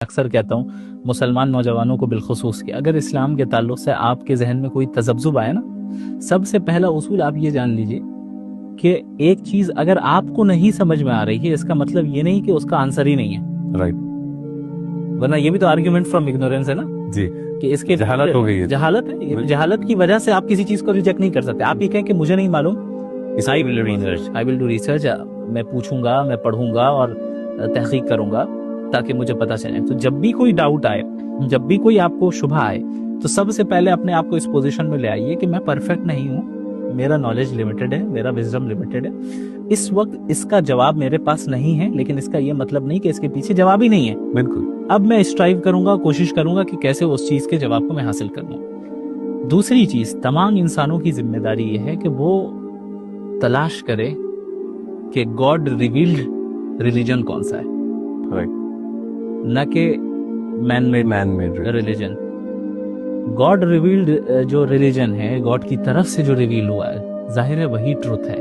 اکثر کہتا ہوں مسلمان نوجوانوں کو بالخصوص کہ اگر اسلام کے تعلق سے آپ کے ذہن میں کوئی تذبذب آئے نا، سب سے پہلا اصول آپ یہ جان لیجئے کہ ایک چیز اگر آپ کو نہیں سمجھ میں آ رہی ہے، اس کا مطلب یہ نہیں کہ اس کا آنسر ہی نہیں ہے، رائٹ، ورنہ یہ بھی تو آرگیومنٹ فرام اگنورینس ہے نا جی، کہ اس کے جہالت ہو گئی ہے، جہالت ہے، جہالت کی وجہ سے آپ کسی چیز کو ریجیکٹ نہیں کر سکتے. آپ یہ کہیں کہ مجھے نہیں معلوم، I will do research، میں پوچھوں گا، میں پڑھوں گا اور تحقیق کروں گا تاکہ مجھے پتا چلے. تو جب بھی کوئی ڈاؤٹ آئے، جب بھی کوئی آپ کو شبہ آئے، تو سب سے پہلے اپنے آپ کو اس پوزیشن میں لے آئیے کہ میں پرفیکٹ نہیں ہوں، میرا نالج لمیٹڈ ہے، میرا وزڈم لمیٹڈ ہے، اس وقت اس کا جواب میرے پاس نہیں ہے، لیکن اس کا یہ مطلب نہیں کہ اس کے پیچھے جواب ہی نہیں ہے. بالکل. اب میں اسٹرائیو کروں گا، کوشش کروں گا کہ کیسے اس چیز کے جواب کو میں حاصل کروں. دوسری چیز، تمام انسانوں کی ذمہ داری یہ ہے کہ وہ تلاش کرے کہ گاڈ ریویلڈ ریلیجن کون سا ہے، رائٹ، نہ کہ man made religion. God revealed جو ریلیجن ہے، گاڈ کی طرف سے جو ریویل ہوا ہے، ظاہر ہے وہی ٹروتھ ہے،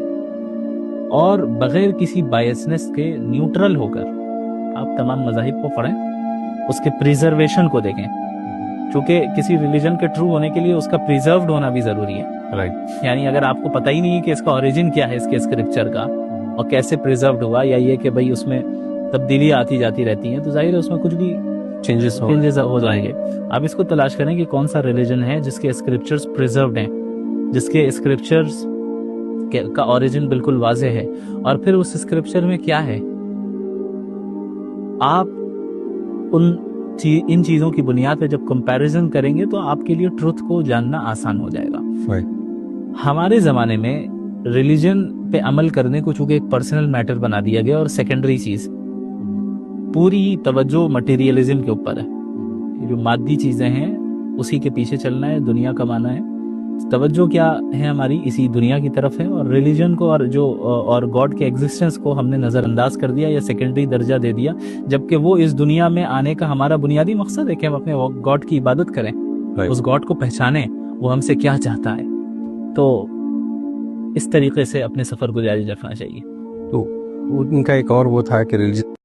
اور بغیر کسی بائسنس کے نیوٹرل ہو کر آپ تمام مذاہب کو پڑھیں، اس کے پریزرویشن کو دیکھیں، چونکہ کسی ریلیجن کے ٹرو ہونے کے لیے اس کا پریزروڈ ہونا بھی ضروری ہے. رائٹ، یعنی اگر آپ کو پتہ ہی نہیں ہے کہ اس کا اوریجن کیا ہے، اس کے اسکرپچر کا، اور کیسے پریزروڈ ہوا، یا یہ کہ بھئی اس میں تبدیلی آتی جاتی رہتی ہیں، تو ظاہر ہے اس میں کچھ بھی چینجز ہو جائیں گے. آپ اس کو تلاش کریں کہ کون سا ریلیجن ہے جس کے اسکرپچرز پریزروڈ ہیں، جس کے اسکرپچرز کا اوریجن بالکل واضح ہے، اور پھر اس اسکرپچر میں کیا ہے. آپ ان چیزوں کی بنیاد پہ جب کمپیریزن کریں گے تو آپ کے لیے ٹروتھ کو جاننا آسان ہو جائے گا. ہمارے زمانے میں ریلیجن پہ عمل کرنے کو چونکہ ایک پرسنل میٹر بنا دیا گیا، اور سیکنڈری چیز، پوری توجہ مٹیریلزم کے اوپر ہے. جو مادی چیزیں ہیں اسی کے پیچھے چلنا ہے، دنیا کمانا ہے. توجہ کیا ہے ہماری اسی دنیا کی طرف ہے، اور ریلیجن کو اور گاڈ کے ایگزسٹنس کو ہم نے نظر انداز کر دیا یا سیکنڈری درجہ دے دیا، جبکہ وہ اس دنیا میں آنے کا ہمارا بنیادی مقصد ہے کہ ہم اپنے گاڈ کی عبادت کریں، اس گاڈ کو پہچانیں، وہ ہم سے کیا چاہتا ہے. تو اس طریقے سے اپنے سفر کو جاری رکھنا چاہیے. تو ان کا ایک اور وہ تھا کہ ریلیجن